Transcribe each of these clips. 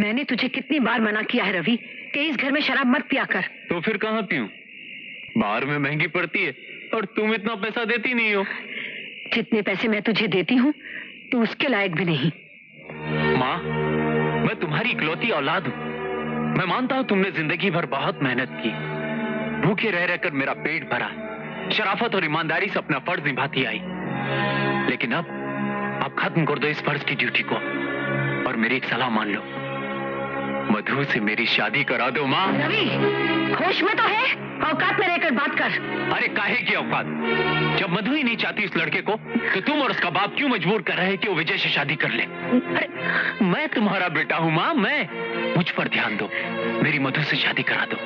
मैंने तुझे कितनी बार मना किया है रवि कि इस घर में शराब मत पिया कर। तो फिर कहाँ पीऊं? बाहर में महंगी पड़ती है और तुम इतना पैसा देती नहीं हो। जितने पैसे मैं तुझे देती हूँ तू उसके लायक भी नहीं। माँ, मैं तुम्हारी इकलौती औलाद हूँ। मैं मानता हूँ तुमने जिंदगी भर बहुत मेहनत की, भूखे रह रहकर मेरा पेट भरा, शराफत और ईमानदारी से अपना फर्ज निभाती आई। लेकिन अब खत्म कर दो इस फर्ज की ड्यूटी को और मेरी एक सलाह मान लो, मधु से मेरी शादी करा दो। माँ रवि, होश में तो है? औकात में रहकर बात कर। अरे काहे की औकात? जब मधु ही नहीं चाहती इस लड़के को तो तुम और उसका बाप क्यों मजबूर कर रहे हैं कि वो विजय से शादी कर ले? अरे मैं तुम्हारा बेटा हूँ माँ, मैं मुझ पर ध्यान दो, मेरी मधु से शादी करा दो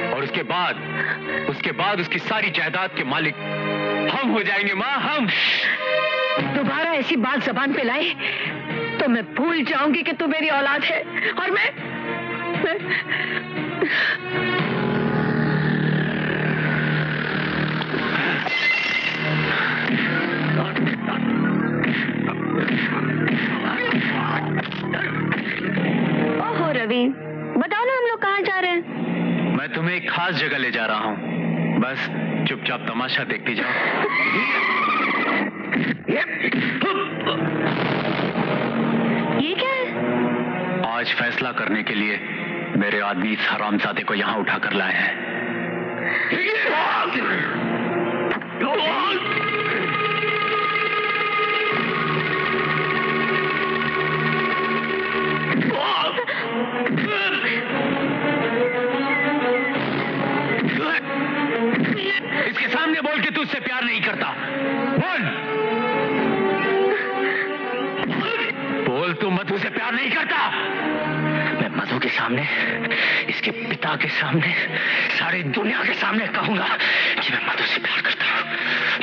और उसके बाद उसकी सारी जायदाद के मालिक हम हो जाएंगे। माँ, हम दोबारा ऐसी बात जबान पे लाए तो मैं भूल जाऊंगी कि तू मेरी औलाद है और मैं ओहो रवि, बताओ ना हम लोग कहाँ जा रहे हैं? मैं तुम्हें एक खास जगह ले जा रहा हूँ, बस चुपचाप तमाशा देखते जाओ। ये क्या है? आज फैसला करने के लिए मेरे आदमी इस हरामजादे को यहाँ उठा कर लाए हैं। इसके सामने बोल के तू उससे प्यार नहीं करता। बोल तू मधु से प्यार नहीं करता। मैं मधु के सामने, इसके पिता के सामने, सारी दुनिया के सामने कहूंगा कि मैं मधु से प्यार करता हूँ,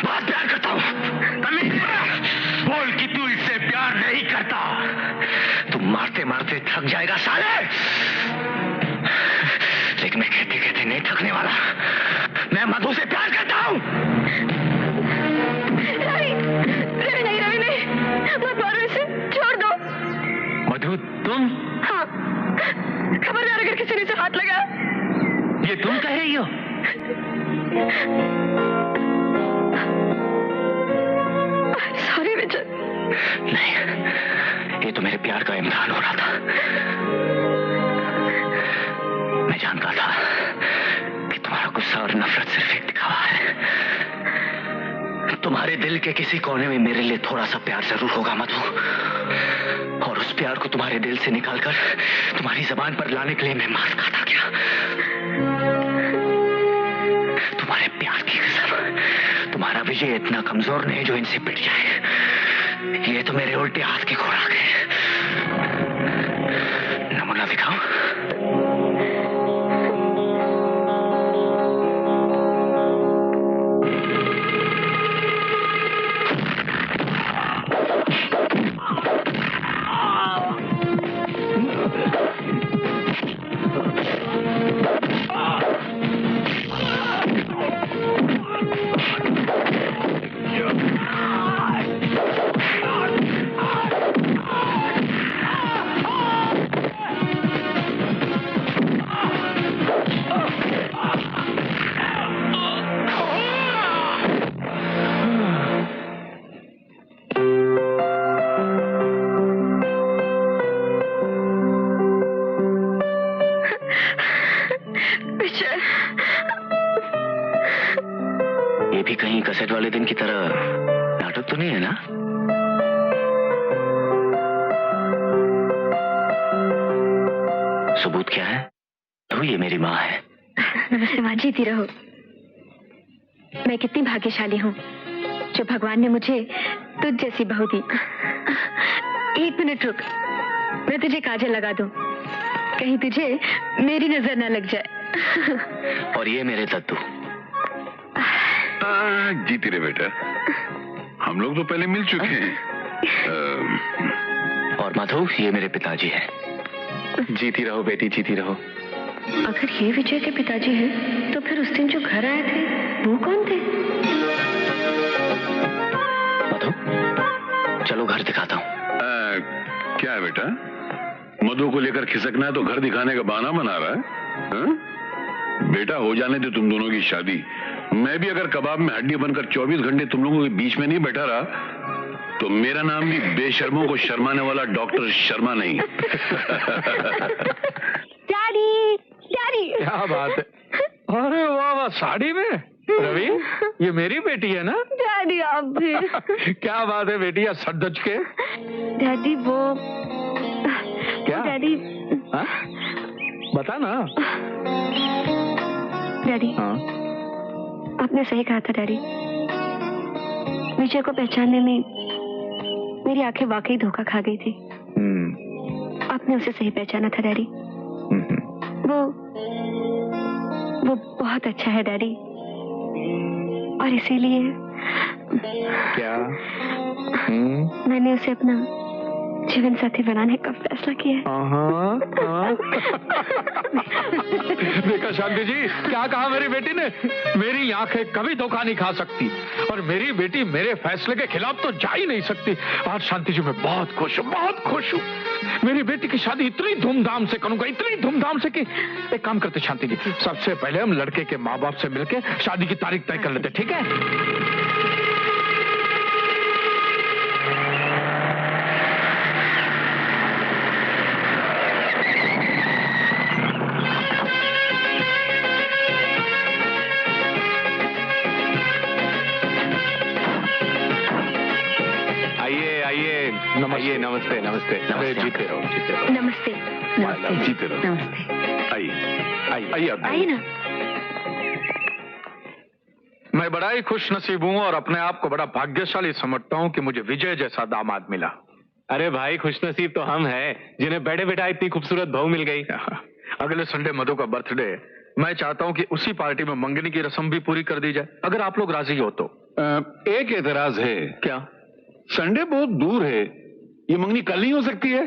बहुत प्यार करता हूँ। बोल कि तू इससे प्यार नहीं करता। तू मारते मारते थक जाएगा साले, लेकिन मैं कहते कहते नहीं थकने वाला। मैं मधु से प्यार करता हूँ। रवि नहीं, मत मारो इसे, छोड़ दो। मधु तुम? हाँ, खबरदार अगर किसी ने इसे हाथ लगा। ये तुम कह रही हो? सॉरी विजय। नहीं, ये तो मेरे प्यार का इम्तिहान हो रहा था। मैं जानता था कि तुम्हारा गुस्सा और नफरत सिर्फ एक दिखावा है। तुम्हारे दिल के किसी कोने में मेरे लिए थोड़ा सा प्यार जरूर होगा मधु, और उस प्यार को तुम्हारे दिल से निकालकर तुम्हारी जबान पर लाने के लिए मैं मार खाता गया। तुम्हारे प्यार की कसम, तुम्हारा विजय इतना कमजोर नहीं जो इनसे पिट जाए। ये तो मेरे उल्टे हाथ की खुराक है। नमूना दिखाओ। वाले दिन की तरह नाटक तो नहीं है ना? सबूत क्या है? तो ये मेरी माँ है। नमस्ते माँ, जीती रहो। मैं कितनी भाग्यशाली हूँ जो भगवान ने मुझे तुझ जैसी बहू दी। एक मिनट रुक, मैं तुझे काजल लगा दूं, कहीं तुझे मेरी नजर ना लग जाए। और ये मेरे दद्दू। जीती रहे बेटा, हम लोग तो पहले मिल चुके हैं। और मधु, ये मेरे पिताजी हैं। जीती रहो बेटी, जीती रहो। अगर ये विजय के पिताजी हैं, तो फिर उस दिन जो घर आए थे वो कौन थे? मधु, चलो घर दिखाता हूँ। क्या है बेटा? मधु को लेकर खिसकना है तो घर दिखाने का बहाना बना रहा है हा? बेटा हो जाने दे तुम दोनों की शादी। मैं भी अगर कबाब में हड्डी बनकर 24 घंटे तुम लोगों के बीच में नहीं बैठा रहा तो मेरा नाम भी बेशर्मों को शर्माने वाला डॉक्टर शर्मा नहीं। Daddy, daddy. क्या बात है, अरे वाह वाह, साड़ी में। रवि, ये मेरी बेटी है ना? डैडी आप भी। क्या बात है बेटी, या सर दच के। डैडी वो क्या? डैडी हाँ? बता ना। डैडी, हाँ? आपने सही कहा था डैडी। विजय को पहचानने में मेरी आंखें वाकई धोखा खा गई थी। आपने उसे सही पहचाना था डैडी। वो बहुत अच्छा है डैडी, और इसीलिए क्या? मैंने उसे अपना जीवन साथी बनाने का फैसला किया है। देखा शांति जी, क्या कहा मेरी बेटी ने? मेरी आंखें कभी धोखा नहीं खा सकती, और मेरी बेटी मेरे फैसले के खिलाफ तो जा ही नहीं सकती। आज शांति जी मैं बहुत खुश हूँ, बहुत खुश हूँ। मेरी बेटी की शादी इतनी धूमधाम से करूंगा, इतनी धूमधाम से कि एक काम करते शांति जी, सबसे पहले हम लड़के के माँ बाप से मिलके शादी की तारीख तय कर लेते, ठीक है? आइए, नमस्ते नमस्ते। अरे जीते रहो, जीते रहो। नमस्ते। नमस्ते। जीते रहो। नमस्ते। आइए आइए ना। मैं बड़ा ही खुश नसीब हूँ और अपने आप को बड़ा भाग्यशाली समझता हूँ कि मुझे विजय जैसा दामाद मिला। अरे भाई, खुश नसीब तो हम हैं जिन्हें बैठे बैठा इतनी खूबसूरत बहू मिल गई। अगले संडे मधु का बर्थडे, मैं चाहता हूँ कि उसी पार्टी में मंगनी की रस्म भी पूरी कर दी जाए, अगर आप लोग राजी हो तो। एक एतराज है। क्या? संडे बहुत दूर है, ये मंगनी कल नहीं हो सकती है?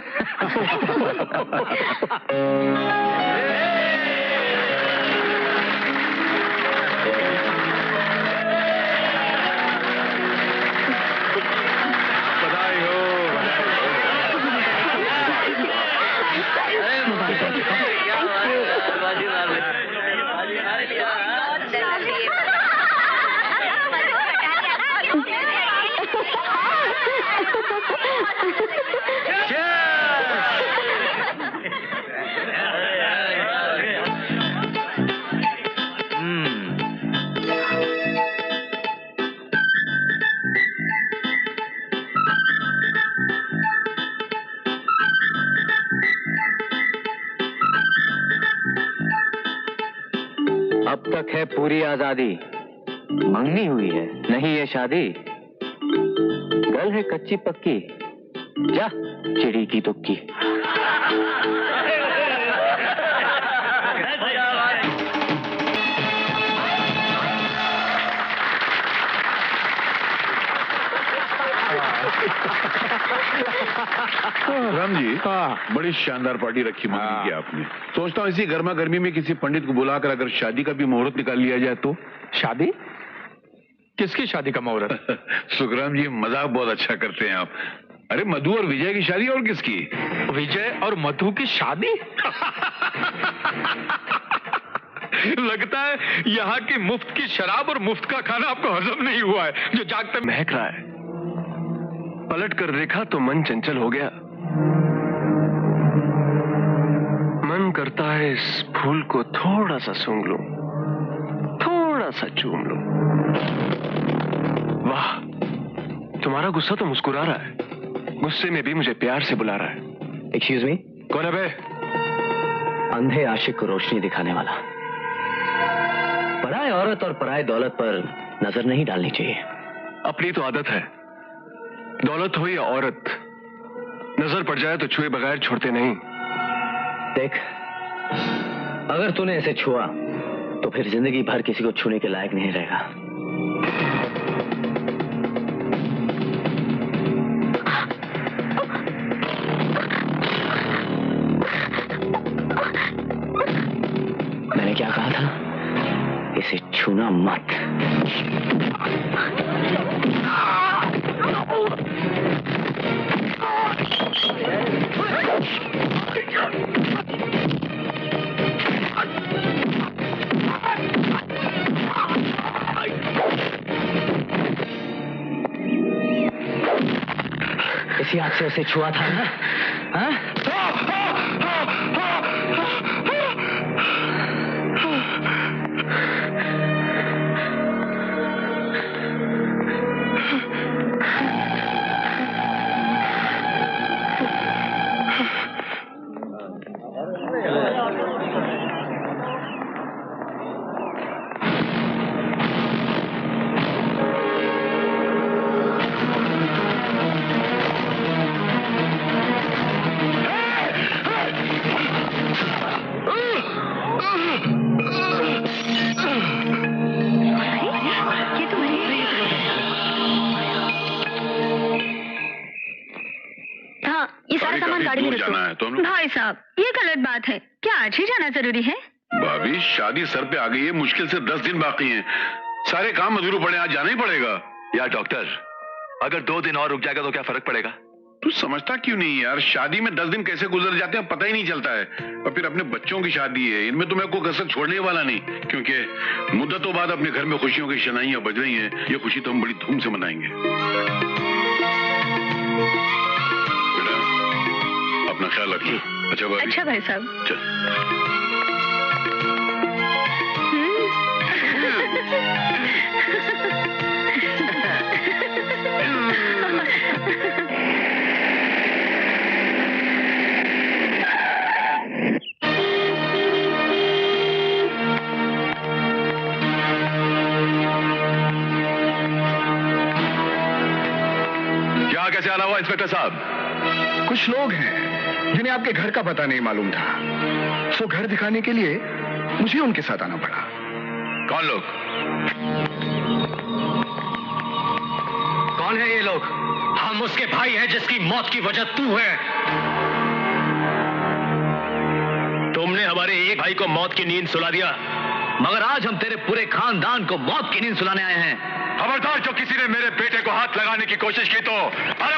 बधाई हो, अब तक है पूरी आजादी, मंगनी हुई है नहीं ये शादी। गल है कच्ची पक्की, जा चिड़ी की तुक्की। राम जी, बड़ी शानदार पार्टी रखी मंगनी की आपने। सोचता हूँ इसी गर्मा गर्मी में किसी पंडित को बुलाकर अगर शादी का भी मुहूर्त निकाल लिया जाए तो। शादी? किसकी शादी का मुहूर्त? सुखराम जी, मजाक बहुत अच्छा करते हैं आप। अरे मधु और विजय की शादी, और किसकी? विजय और मधु की शादी? लगता है यहाँ की मुफ्त की शराब और मुफ्त का खाना आपको हजम नहीं हुआ है, जो जागते महक रहा है। पलट कर देखा तो मन चंचल हो गया। मन करता है इस फूल को थोड़ा सा सूंघ लूं, थोड़ा सा चूम लूं। वाह, तुम्हारा गुस्सा तो मुस्कुरा रहा है, गुस्से में भी मुझे प्यार से बुला रहा है। एक्सक्यूज मी, कौन है बे? अंधे आशिक को रोशनी दिखाने वाला। पराए औरत और पराए दौलत पर नजर नहीं डालनी चाहिए। अपनी तो आदत है, दौलत हो या औरत, नजर पड़ जाए तो छुए बगैर छोड़ते नहीं। देख, अगर तूने इसे छुआ तो फिर जिंदगी भर किसी को छूने के लायक नहीं रहेगा। मैंने क्या कहा था? इसे छूना मत। से उसे छुआ था ना? हाँ? भाई साहब, ये गलत बात है। क्या आज ही जाना जरूरी है? भाभी, शादी सर पे आ गई है, मुश्किल से 10 दिन बाकी हैं। सारे काम अधूरे पड़े, आज जाना ही पड़ेगा। यार डॉक्टर, अगर 2 दिन और रुक जाएगा तो क्या फर्क पड़ेगा? तू समझता क्यों नहीं यार? शादी में 10 दिन कैसे गुजर जाते हैं पता ही नहीं चलता है। और फिर अपने बच्चों की शादी है, इनमें तो मैं कोई कसर छोड़ने वाला नहीं, क्योंकि मुद्दतों बाद अपने घर में खुशियों की शनाइयां बज रही हैं। ये खुशी तो हम बड़ी धूम से मनाएंगे। बेटा, अपना ख्याल रखिए। अच्छा भाई। अच्छा भाई साहब। चल। क्या कैसे आना हुआ इंस्पेक्टर साहब? कुछ लोग हैं जिन्हें आपके घर का पता नहीं मालूम था, सो घर दिखाने के लिए मुझे उनके साथ आना पड़ा। कौन लोग? कौन है ये लोग? हम उसके भाई हैं जिसकी मौत की वजह तू है। तुमने हमारे एक भाई को मौत की नींद सुला दिया, मगर आज हम तेरे पूरे खानदान को मौत की नींद सुलाने आए हैं। खबरदार, जो किसी ने मेरे बेटे को हाथ लगाने की कोशिश की तो अरे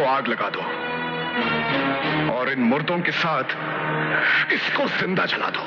आग लगा दो और इन मुर्दों के साथ इसको जिंदा जला दो।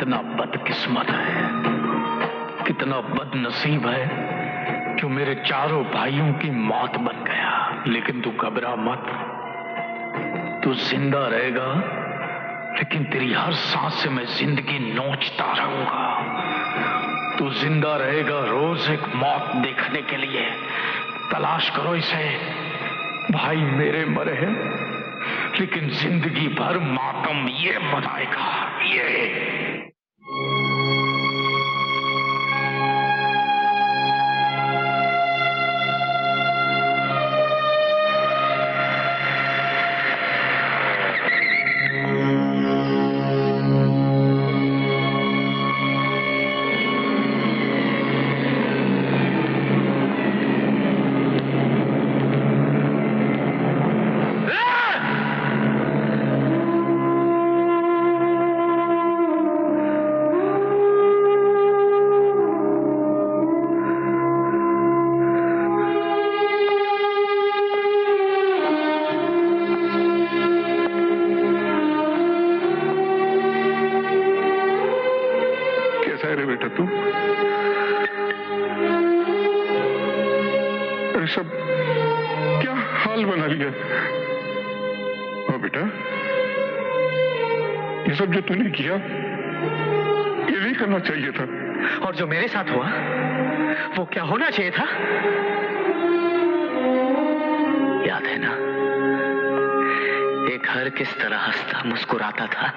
कितना बदकिस्मत है, कितना बदनसीब है कि मेरे चारों भाइयों की मौत बन गया। लेकिन तू घबरा मत, तू जिंदा रहेगा, लेकिन तेरी हर सांस से मैं जिंदगी नोचता रहूंगा। तू जिंदा रहेगा रोज एक मौत देखने के लिए। तलाश करो इसे। भाई मेरे मरे हैं, लेकिन जिंदगी भर मातम ये मनाएगा, ये। सब क्या हाल बना लिया। हाँ बेटा, ये सब जो तूने किया ये नहीं करना चाहिए था। और जो मेरे साथ हुआ वो क्या होना चाहिए था? याद है ना, ये घर किस तरह हंसता मुस्कुराता था।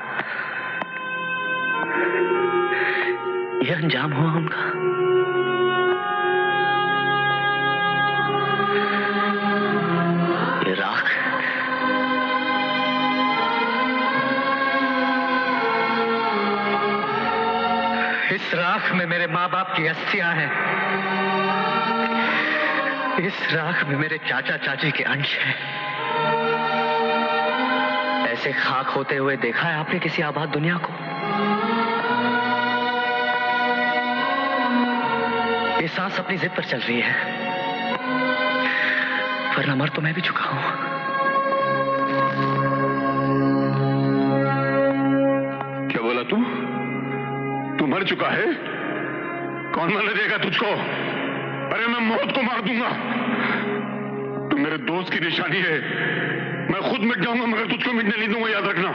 ये अंजाम हुआ उनका। ये राख, इस राख में मेरे माँ बाप की अस्थियां हैं। इस राख में मेरे चाचा चाची के अंश हैं। ऐसे खाक होते हुए देखा है आपने किसी आबाद दुनिया को? ये सांस अपनी जिद पर चल रही है, वरना मर तो मैं भी चुका हूं। क्या बोला तू? तू मर चुका है? कौन मरने देगा तुझको? अरे मैं मौत को मार दूंगा। तू मेरे दोस्त की निशानी है। मैं खुद मिट जाऊंगा मगर तुझको मिटने नहीं दूंगा, याद रखना।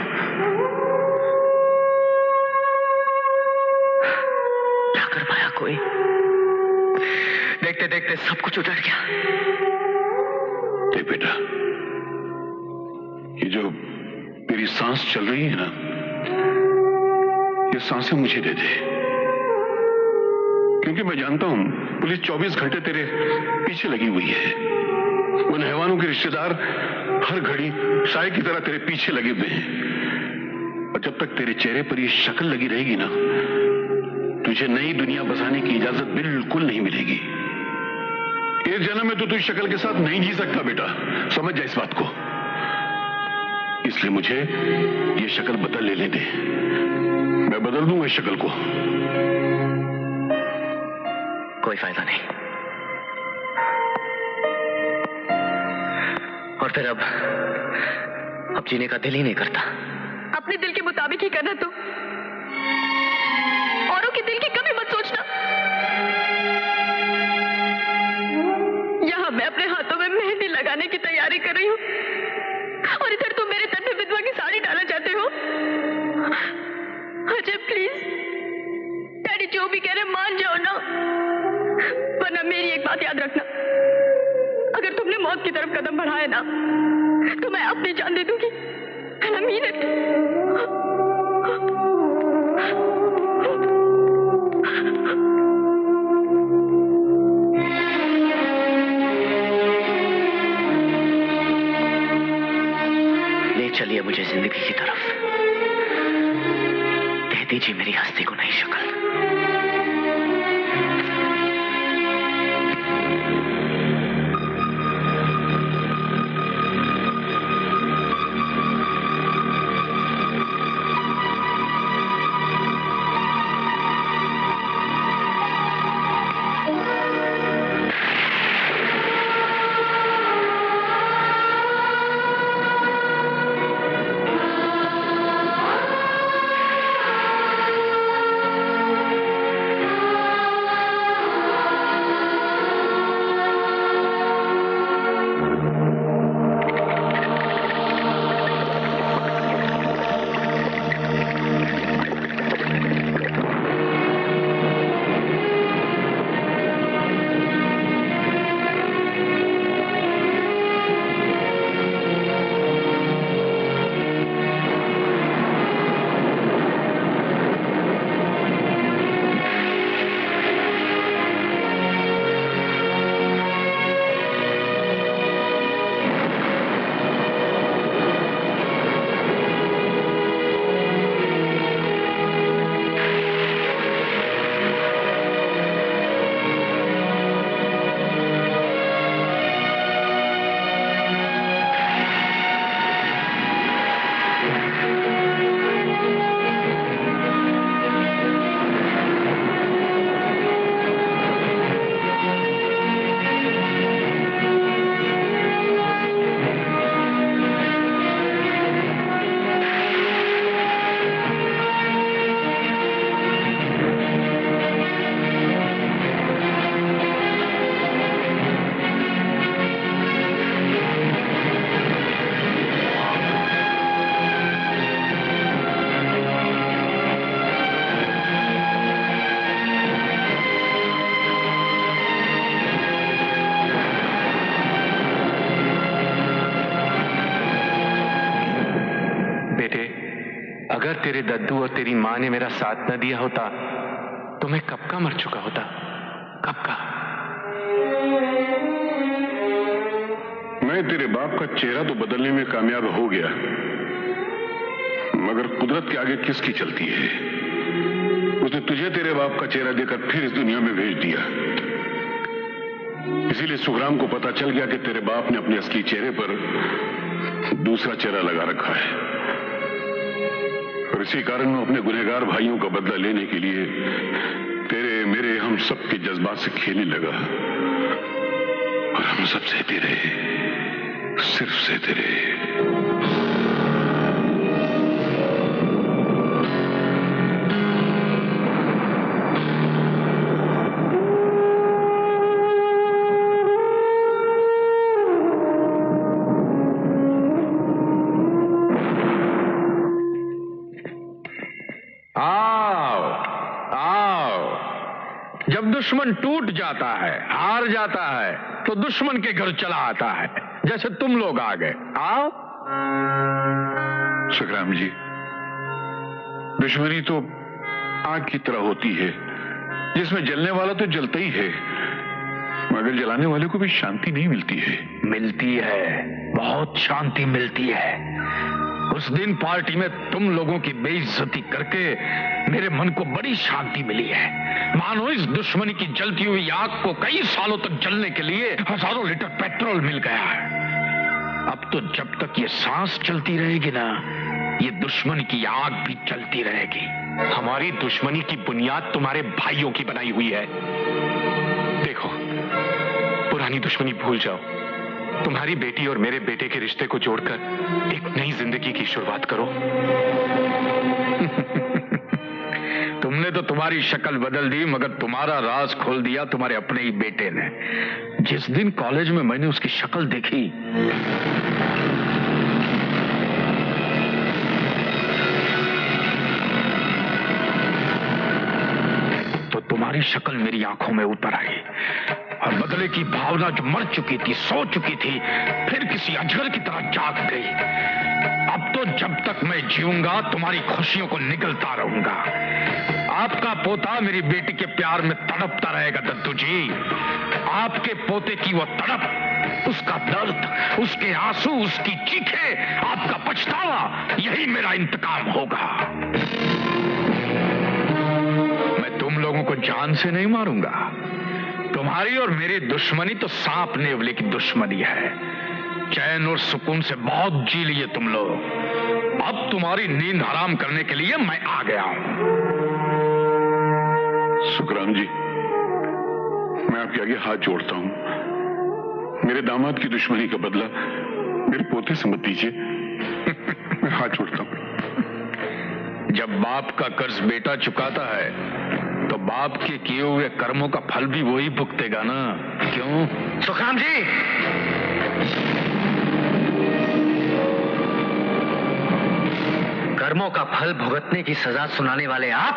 क्या कर पाया कोई? देखते देखते सब कुछ उजड़ गया। देख बेटा, ये जो तेरी सांस चल रही है ना, ये सांसें मुझे दे दे, क्योंकि मैं जानता हूं पुलिस 24 घंटे तेरे पीछे लगी हुई है। उन हैवानों के रिश्तेदार हर घड़ी साए की तरह तेरे पीछे लगे हुए हैं। और जब तक तेरे चेहरे पर ये शक्ल लगी रहेगी ना, तुझे नई दुनिया बसाने की इजाजत बिल्कुल नहीं मिलेगी। इस जन्म में तो तू शक्ल के साथ नहीं जी सकता बेटा, समझ जा इस बात को। इसलिए मुझे ये शक्ल बदल लेने दे, मैं बदल दूंगा इस शक्ल को। कोई फायदा नहीं। और फिर अब जीने का दिल ही नहीं करता। अपने दिल के मुताबिक ही करना तू, औरों के दिल की कभी मत सोचना। यहाँ मैं अपने हाथों में मेहंदी लगाने की तैयारी कर रही हूँ, और इधर तुम मेरे तन में विधवा की साड़ी डालना चाहते हो। अजय प्लीज, डैडी जो भी कह रहे मान जाओ ना, वरना मेरी एक बात याद रखना, अगर तुमने मौत की तरफ कदम बढ़ाया ना, तो मैं अपनी जान दे दूंगी। And I mean it. ले चलिए मुझे जिंदगी की तरफ। दे दीजिए मेरी हस्ती को नई शक्ल। बेटे, अगर तेरे दद्दू और तेरी माँ ने मेरा साथ न दिया होता तो मैं कब का मर चुका होता, कब का। मैं तेरे बाप का चेहरा तो बदलने में कामयाब हो गया, मगर कुदरत के आगे किसकी चलती है। उसने तुझे तेरे बाप का चेहरा देकर फिर इस दुनिया में भेज दिया। इसीलिए सुखराम को पता चल गया कि तेरे बाप ने अपने असली चेहरे पर दूसरा चेहरा लगा रखा है, और इसी कारण वो अपने गुनहगार भाइयों का बदला लेने के लिए तेरे मेरे हम सब के जज्बात से खेलने लगा, और हम सब सहते रहे, सिर्फ सहते रहे। जब दुश्मन टूट जाता है, हार जाता है, तो दुश्मन के घर चला आता है, जैसे तुम लोग आ गए। आओ। सुखराम जी, दुश्मनी तो आग की तरह होती है, जिसमें जलने वाला तो जलता ही है, मगर जलाने वाले को भी शांति नहीं मिलती है। मिलती है, बहुत शांति मिलती है। उस दिन पार्टी में तुम लोगों की बेइज्जती करके मेरे मन को बड़ी शांति मिली है, मानो इस दुश्मनी की जलती हुई आग को कई सालों तक जलने के लिए हजारों लीटर पेट्रोल मिल गया है। अब तो जब तक ये सांस चलती रहेगी ना, ये दुश्मनी की आग भी चलती रहेगी। हमारी दुश्मनी की बुनियाद तुम्हारे भाइयों की बनाई हुई है। देखो, पुरानी दुश्मनी भूल जाओ, तुम्हारी बेटी और मेरे बेटे के रिश्ते को जोड़कर एक नई जिंदगी की शुरुआत करो। तुमने तो तुम्हारी शक्ल बदल दी, मगर तुम्हारा राज खोल दिया तुम्हारे अपने ही बेटे ने। जिस दिन कॉलेज में मैंने उसकी शक्ल देखी, तो तुम्हारी शक्ल मेरी आंखों में उतर आई, और बदले की भावना जो मर चुकी थी, सो चुकी थी, फिर किसी अजगर की तरह जाग गई। अब तो जब तक मैं जीऊंगा तुम्हारी खुशियों को निगलता रहूंगा। आपका पोता मेरी बेटी के प्यार में तड़पता रहेगा दद्दू जी। आपके पोते की वो तड़प, उसका दर्द, उसके आंसू, उसकी चीखें, आपका पछतावा, यही मेरा इंतकाम होगा। मैं तुम लोगों को जान से नहीं मारूंगा। तुम्हारी और मेरी दुश्मनी तो सांप नेवले की दुश्मनी है। चैन और सुकून से बहुत जी लिए तुम लोग, अब तुम्हारी नींद हराम करने के लिए मैं आ गया हूं। सुखराम जी, मैं आपके आगे हाथ जोड़ता हूं। मेरे दामाद की दुश्मनी का बदला मेरे पोते से मत दीजिए। मैं हाथ जोड़ता हूं। जब बाप का कर्ज बेटा चुकाता है, तो बाप के किए हुए कर्मों का फल भी वही भुगतेगा ना, क्यों? सुखराम जी, कर्मों का फल भुगतने की सजा सुनाने वाले आप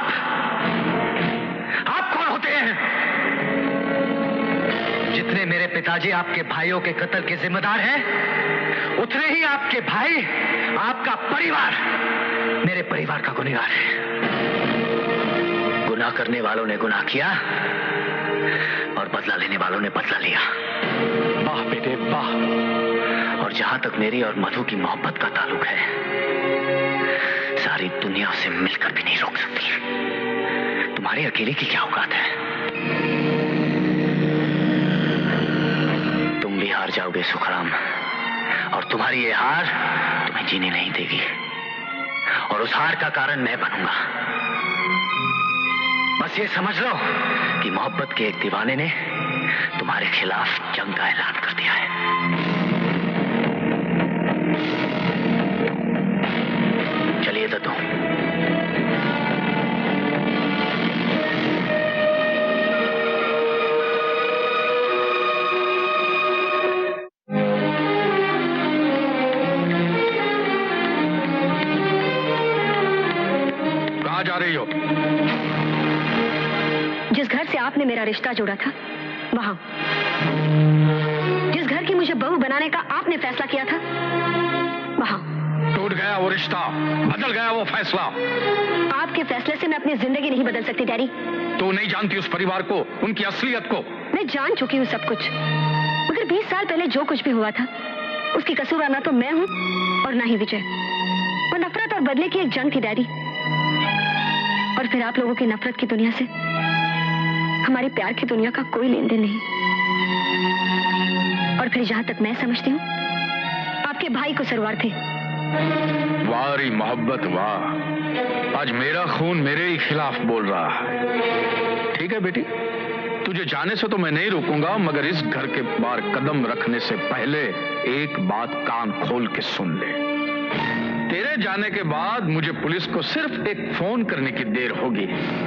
कौन होते हैं? जितने मेरे पिताजी आपके भाइयों के कत्ल के जिम्मेदार हैं, उतने ही आपके भाई, आपका परिवार मेरे परिवार का गुनहगार है। गुनाह करने वालों ने गुनाह किया और बदला लेने वालों ने बदला लिया। वाह बेटे वाह। और जहां तक मेरी और मधु की मोहब्बत का ताल्लुक है, सारी दुनिया उसे मिलकर भी नहीं रोक सकती। तुम्हारी अकेले की क्या औकात है? तुम भी हार जाओगे सुखराम, और तुम्हारी ये हार तुम्हें जीने नहीं देगी, और उस हार का कारण मैं बनूंगा। बस ये समझ लो कि मोहब्बत के एक दीवाने ने तुम्हारे खिलाफ जंग का ऐलान कर दिया है। चलिए दद्दू। कहाँ जा रही हो? जिस घर से आपने मेरा रिश्ता जोड़ा था, वहां। जिस घर की मुझे बहू बनाने का आपने फैसला किया था, वहां। तू टूट गया वो रिश्ता, बदल गया वो फैसला। आपके फैसले से मैं अपनी जिंदगी नहीं बदल सकती डैडी। तू नहीं जानती उस परिवार को, उनकी असलियत को। मैं जान चुकी हूँ सब कुछ, मगर 20 साल पहले जो कुछ भी हुआ था उसकी कसूरवार ना तो मैं हूँ और ना ही विजय। वो नफरत और बदले की एक जंग थी डैडी, और फिर आप लोगों की नफरत की दुनिया से हमारे प्यार की दुनिया का कोई लेन देन नहीं। और फिर जहां तक मैं समझती हूँ आपके भाई को सरवार थे। वारी मोहब्बत वाह, आज मेरा खून मेरे ही खिलाफ बोल रहा है। ठीक है बेटी, तुझे जाने से तो मैं नहीं रुकूंगा, मगर इस घर के बाहर कदम रखने से पहले एक बात कान खोल के सुन ले। तेरे जाने के बाद मुझे पुलिस को सिर्फ एक फोन करने की देर होगी।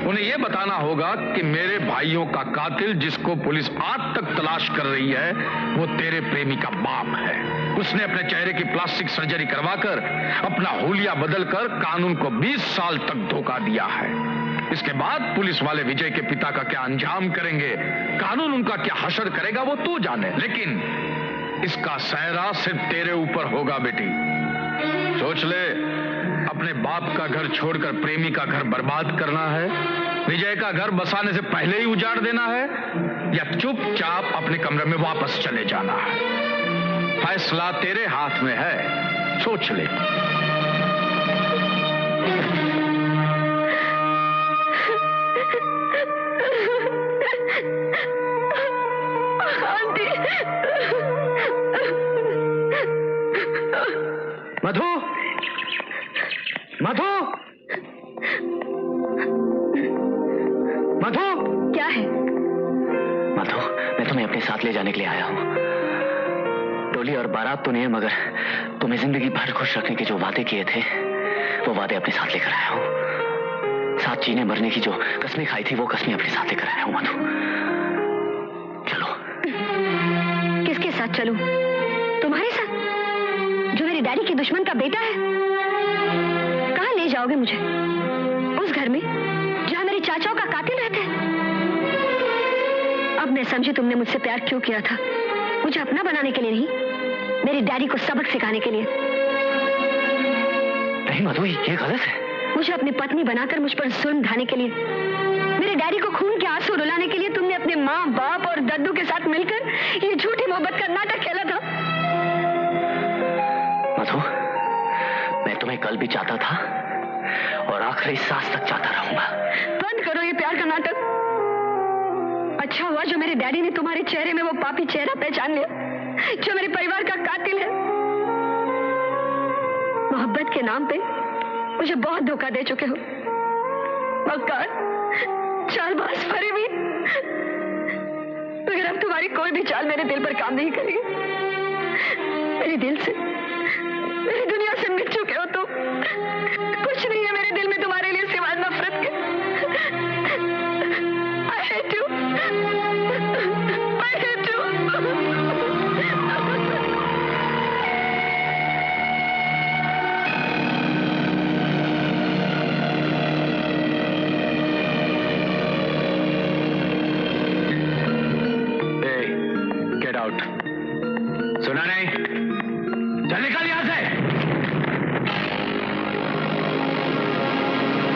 उन्हें यह बताना होगा कि मेरे भाइयों का कातिल, जिसको पुलिस आज तक तलाश कर रही है, वो तेरे प्रेमी का बाप है। उसने अपने चेहरे की प्लास्टिक सर्जरी करवाकर अपना हुलिया बदलकर कानून को 20 साल तक धोखा दिया है। इसके बाद पुलिस वाले विजय के पिता का क्या अंजाम करेंगे, कानून उनका क्या हशर करेगा, वो तू जाने। लेकिन इसका सहरा सिर्फ तेरे ऊपर होगा बेटी। सोच ले, अपने बाप का घर छोड़कर प्रेमी का घर बर्बाद करना है, विजय का घर बसाने से पहले ही उजाड़ देना है, या चुपचाप अपने कमरे में वापस चले जाना है। फैसला तेरे हाथ में है, सोच ले। मधु, मधु, मधु। क्या है? मधु, मैं तुम्हें अपने साथ ले जाने के लिए आया हूँ। डोली और बारात तो नहीं है, मगर तुम्हें जिंदगी भर खुश रखने के जो वादे किए थे, वो वादे अपने साथ लेकर आया हूँ। साथ जीने मरने की जो कसमें खाई थी, वो कसमें अपने साथ लेकर आया हूँ। मधु, चलो। किसके साथ चलूं? तुम्हारे साथ, जो मेरे डैडी के दुश्मन का बेटा है? कहां ले जाओगे मुझे? उस घर में जहां मेरे चाचाओं का कातिल रहता है? अब मैं समझी तुमने मुझसे प्यार क्यों किया था। मुझे अपना बनाने के लिए नहीं, मेरे डैडी को सबक सिखाने के लिए। नहीं मधु, ये गलत है। मुझे अपनी पत्नी बनाकर मुझ पर जुल्म ढाने के लिए, मेरे डैडी को खून के आंसू रुलाने के लिए तुमने अपने माँ बाप और दद्दू के साथ मिलकर ये झूठी मोहब्बत का नाटक खेला था। मधु, मैं तुम्हें कल भी चाहता था और आखिरी सांस तक चाहता रहूंगा। बंद करो ये प्यार का नाटक। अच्छा हुआ जो मेरे डैडी ने तुम्हारे चेहरे में वो पापी चेहरा पहचान लिया, जो मेरे परिवार का कातिल है। मोहब्बत के नाम पे मुझे बहुत धोखा दे चुके हो, मक्कार, चालबाज, फरेबी। मगर अब तुम्हारी कोई भी चाल मेरे दिल पर काम नहीं करेगी। मेरे दिल से, मेरी दुनिया से मिट चुके हो तुम।